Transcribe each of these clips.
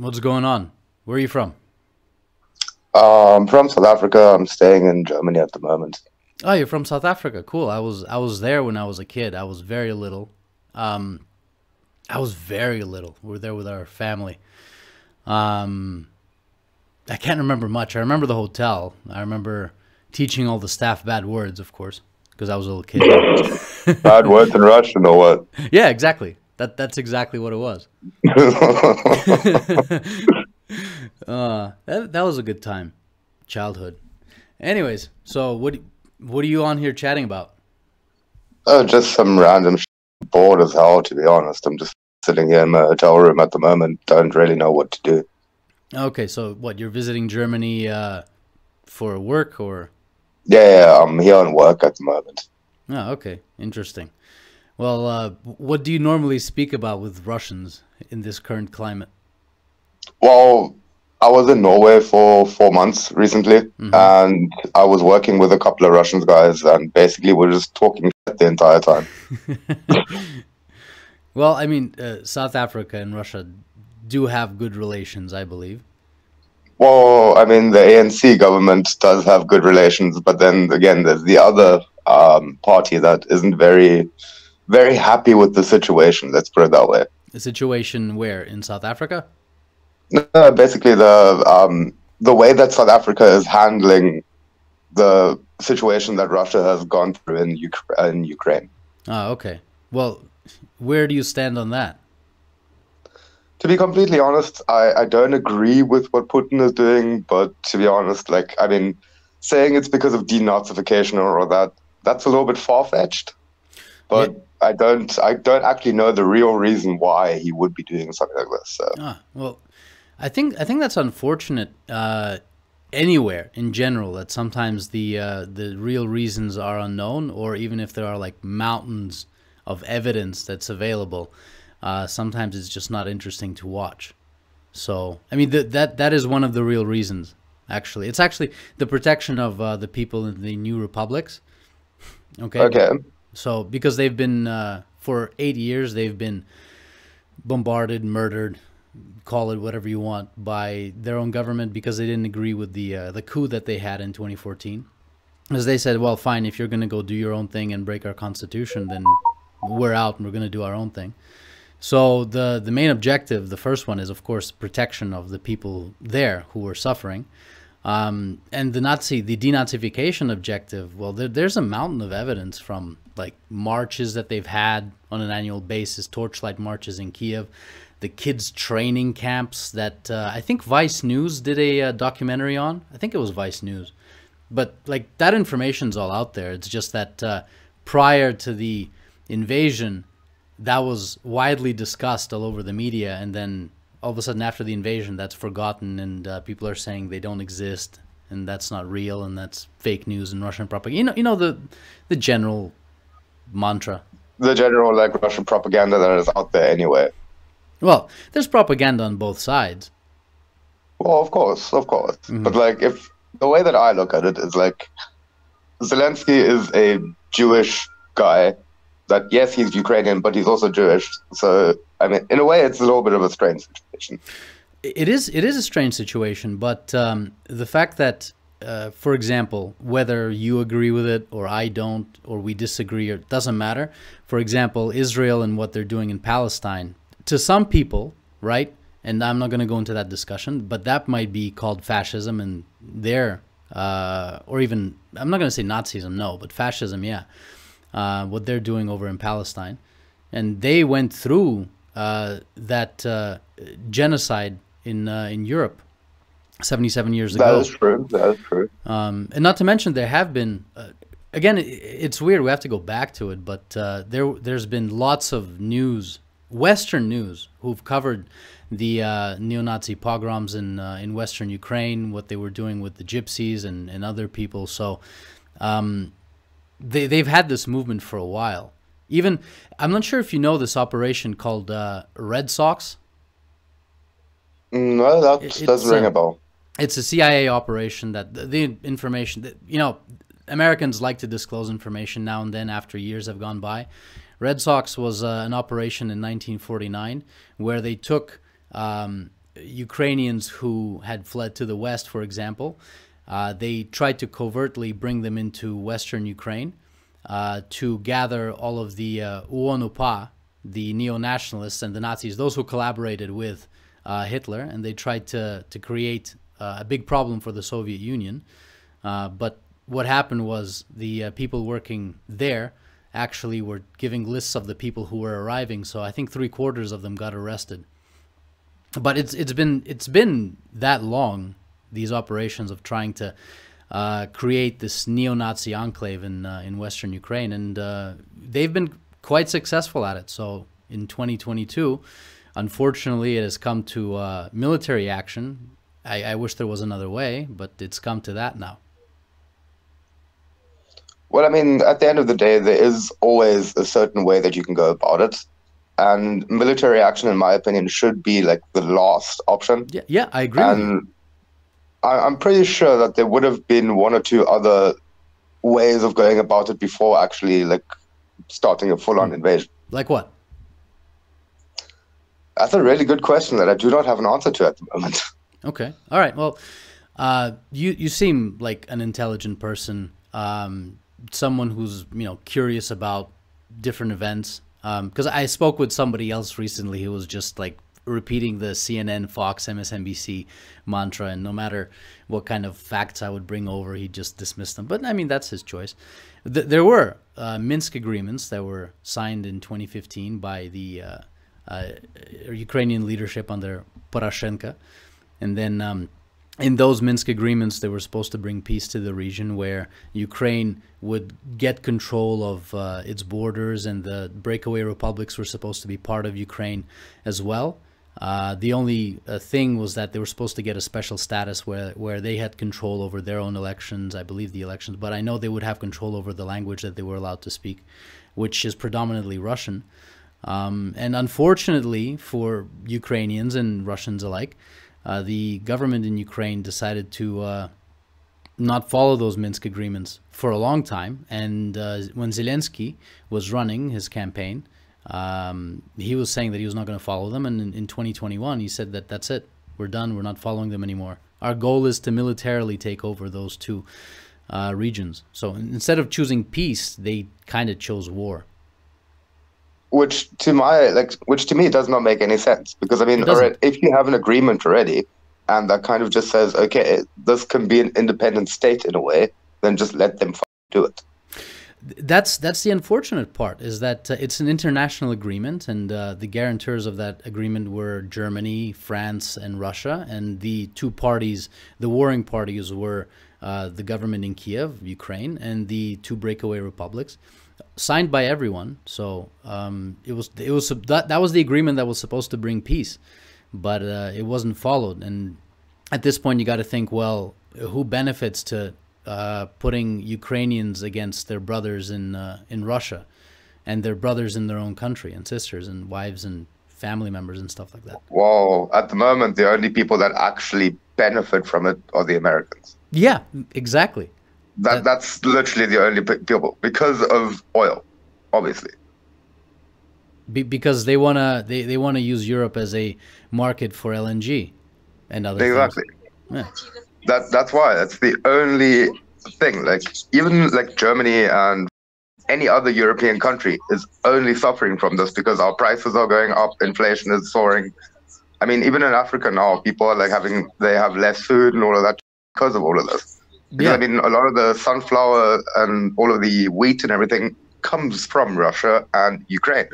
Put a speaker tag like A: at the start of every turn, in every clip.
A: What's going on? Where are you from?
B: I'm from South Africa. I'm staying in Germany at the moment.
A: Oh, you're from South Africa. Cool. I was there when I was a kid. I was very little. Um, I was very little. We were there with our family. Um, I can't remember much. I remember the hotel. I remember teaching all the staff bad words, of course, because I was a little
B: Bad
A: kid.
B: words in Russian or what?
A: Yeah, exactly. That's exactly what it was. That was a good time, childhood. Anyways, so what are you on here chatting about?
B: Just some random bored as hell, to be honest. I'm just sitting here in my hotel room at the moment. Don't really know what to do.
A: Okay, so what, you're visiting Germany for work or?
B: Yeah, I'm here on work at the moment.
A: Oh, okay, interesting. Well, what do you normally speak about with Russians in this current climate?
B: Well, I was in Norway for 4 months recently,
A: Hmm.
B: and I was working with a couple of Russian guys, and basically we're just talking shit the entire time.
A: Well, I mean, South Africa and Russia do have good relations, I believe.
B: Well, I mean, the ANC government does have good relations, but then again, there's the other party that isn't very happy with the situation. Let's put it that way.
A: A situation where in South Africa?
B: No, basically, the way that South Africa is handling the situation that Russia has gone through in Ukraine.
A: Oh, okay. Well, where do you stand on that?
B: To be completely honest, I don't agree with what Putin is doing, but to be honest, like, I mean, saying it's because of denazification or that, that's a little bit far-fetched,
A: Yeah.
B: but I don't actually know the real reason why he would be doing something like this. So
A: Well, I think that's unfortunate. Anywhere in general, that sometimes the real reasons are unknown, or even if there are like mountains of evidence that's available, sometimes it's just not interesting to watch. So, I mean, that is one of the real reasons. Actually, it's actually the protection of the people in the new republics. Okay,
B: okay,
A: so because they've been for 8 years, they've been bombarded, murdered, call it whatever you want, by their own government because they didn't agree with the coup that they had in 2014. As they said, well, fine, if you're going to go do your own thing and break our constitution, then we're out and we're going to do our own thing. So the main objective, the first one, is of course protection of the people there who were suffering. And the denazification objective, well, there's a mountain of evidence from like marches that they've had on an annual basis, torchlight marches in Kiev, the kids training camps that I think Vice News did a documentary on. I think it was Vice News, but like that information's all out there. It's just that prior to the invasion, that was widely discussed all over the media, and then all of a sudden after the invasion, that's forgotten, and people are saying they don't exist, and that's not real, and that's fake news and Russian propaganda. You know the general mantra.
B: the general like Russian propaganda that is out there anyway.
A: Well, there's propaganda on both sides.
B: Well, of course.
A: Hmm.
B: But like, if the way that I look at it is like Zelensky is a Jewish guy. That yes, he's Ukrainian, but he's also Jewish. So I mean, in a way, it's a little bit of a strange situation.
A: It is a strange situation, but the fact that, for example, whether you agree with it or I don't, or we disagree, or it doesn't matter. For example, Israel and what they're doing in Palestine, to some people, right? And I'm not going to go into that discussion, but that might be called fascism, and their, or even, I'm not going to say Nazism, no, but fascism, yeah. What they're doing over in Palestine, and they went through that genocide in Europe 77 years
B: That is
A: ago.
B: true. That is true.
A: And not to mention there have been again, it's weird, we have to go back to it, but there's been lots of news, Western news, who've covered the neo-Nazi pogroms in Western Ukraine, what they were doing with the gypsies and other people. So they've had this movement for a while. Even, I'm not sure if you know this operation called Red Sox.
B: No, that
A: It's
B: doesn't ring a bell.
A: it's a CIA operation that the information that, Americans like to disclose information now and then after years have gone by. Red Sox was an operation in 1949 where they took Ukrainians who had fled to the west, for example. They tried to covertly bring them into western Ukraine to gather all of the UONUPA, the neo-nationalists and the Nazis, those who collaborated with Hitler, and they tried to create a big problem for the Soviet Union. But what happened was the people working there actually were giving lists of the people who were arriving, so I think 3/4 of them got arrested. But it's been that long, these operations of trying to create this neo-Nazi enclave in Western Ukraine, and they've been quite successful at it. So in 2022, unfortunately, it has come to military action. I wish there was another way, but it's come to that now.
B: Well, I mean, at the end of the day, there is always a certain way that you can go about it. And military action, in my opinion, should be like the last option.
A: Yeah, I agree.
B: And I'm pretty sure that there would have been one or two other ways of going about it before actually like starting a full-on invasion.
A: Like what?
B: That's a really good question that I do not have an answer to at the moment.
A: Okay. All right. Well, you seem like an intelligent person, someone who's curious about different events. Because I spoke with somebody else recently who was just like repeating the CNN, Fox, MSNBC mantra, and no matter what kind of facts I would bring over, he just dismissed them. But I mean, that's his choice. There were Minsk agreements that were signed in 2015 by the Ukrainian leadership under Poroshenko, and then in those Minsk agreements, they were supposed to bring peace to the region, where Ukraine would get control of its borders, and the breakaway republics were supposed to be part of Ukraine as well. The only thing was that they were supposed to get a special status where they had control over their own elections, I believe the elections, but I know they would have control over the language that they were allowed to speak, which is predominantly Russian. And unfortunately for Ukrainians and Russians alike, the government in Ukraine decided to not follow those Minsk agreements for a long time. And when Zelensky was running his campaign, he was saying that he was not going to follow them. And in 2021, he said that that's it. We're done. We're not following them anymore. Our goal is to militarily take over those two regions. So instead of choosing peace, they kind of chose war.
B: Which to me does not make any sense, because I mean, already, if you have an agreement already, and that kind of just says, okay, this can be an independent state in a way, then just let them do it.
A: That's the unfortunate part, is that it's an international agreement, and the guarantors of that agreement were Germany, France, and Russia, and the two parties, the warring parties, were the government in Kiev, Ukraine, and the two breakaway republics. Signed by everyone, so that was the agreement that was supposed to bring peace, but it wasn't followed. And at this point, you got to think, well, who benefits to putting Ukrainians against their brothers in Russia, and their brothers in their own country, and sisters and wives and family members and stuff like that?
B: Well, at the moment, the only people that actually benefit from it are the Americans.
A: Yeah, exactly.
B: That's literally the only people, because of oil, obviously.
A: Because they wanna use Europe as a market for LNG and other
B: exactly.
A: things. Yeah.
B: That's why. That's the only thing. Like even like Germany and any other European country is only suffering from this because our prices are going up, inflation is soaring. I mean, even in Africa now, people are like they have less food and all of that because of all of this. Because, yeah. I mean, a lot of the sunflower and all of the wheat and everything comes from Russia and Ukraine.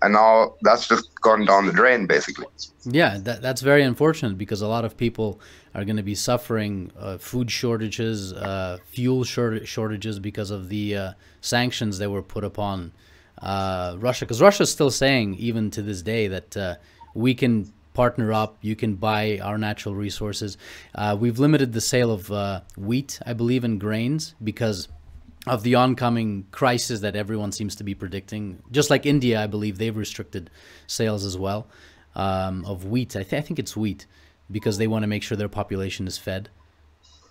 B: And now that's just gone down the drain, basically.
A: Yeah, that's very unfortunate, because a lot of people are going to be suffering food shortages, fuel shortages because of the sanctions that were put upon Russia. Because Russia's still saying, even to this day, that we can partner up, you can buy our natural resources. We've limited the sale of wheat, I believe, and grains because of the oncoming crisis that everyone seems to be predicting. Just like India, I believe they've restricted sales as well of wheat. I think it's wheat, because they want to make sure their population is fed.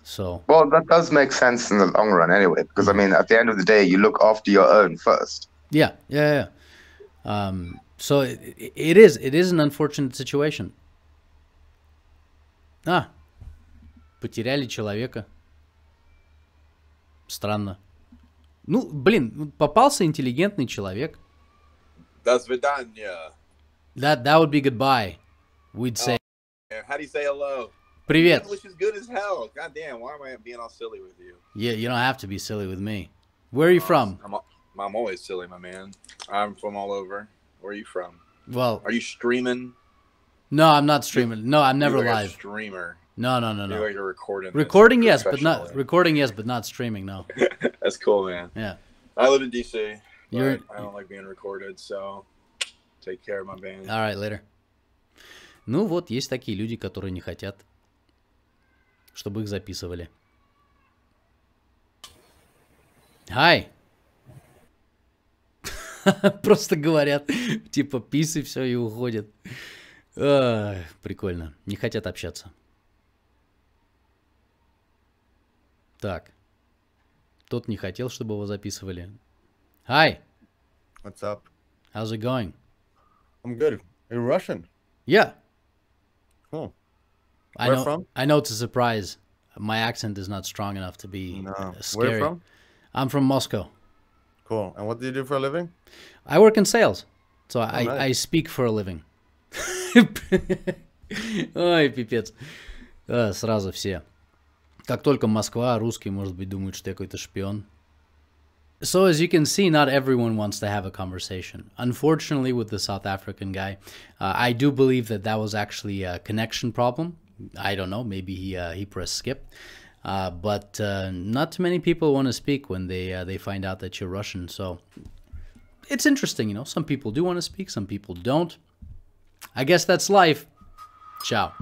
A: So, well,
B: that does make sense in the long run anyway, because I mean, at the end of the day, you look after your own first.
A: Yeah. So it is an unfortunate situation. А, потеряли человека. Странно. Ну, блин, попался интеллигентный человек.
C: До свидания.
A: That would be goodbye. We'd say.
C: How do you say hello?
A: Привет.
C: English is good as hell. God damn, why am I being all silly with you?
A: Yeah, you don't have to be silly with me. Where are you from?
C: I'm always silly, my man. I'm from all over. Where are you from?
A: Well,
C: Are you streaming?
A: no, I'm not streaming. No, I'm never
C: You're like
A: live.
C: a streamer.
A: No.
C: You're like you're recording.
A: Recording, yes, but not streaming. No.
C: That's cool, man.
A: Yeah.
C: I live in DC.
A: You're.
C: I don't like being recorded, so take care, my man.
A: All right, later. Ну вот, есть такие люди, которые не хотят, чтобы их записывали. Hi. Просто говорят, типа, пис и все, и уходят. Прикольно. Не хотят общаться. Так. Тот не хотел, чтобы его записывали. Hi.
D: What's up?
A: How's it going?
D: I'm good. Are you Russian?
A: Yeah.
D: Cool.
A: I
D: Where
A: know,
D: from?
A: I know it's a surprise. My accent is not strong enough to be
D: No.
A: scary.
D: Where from?
A: I'm from Moscow.
D: Cool. And what do you do for a living?
A: I work in sales. So
D: nice.
A: I speak for a living. Ой, пипец. Сразу все. Как только Москва, русский, может быть, думают, что я какой-то шпион. So as you can see, not everyone wants to have a conversation. Unfortunately, with the South African guy, I do believe that was actually a connection problem. I don't know. Maybe he pressed skip. But not too many people want to speak when they find out that you're Russian. So it's interesting, you know. Some people do want to speak, some people don't. I guess that's life. Ciao.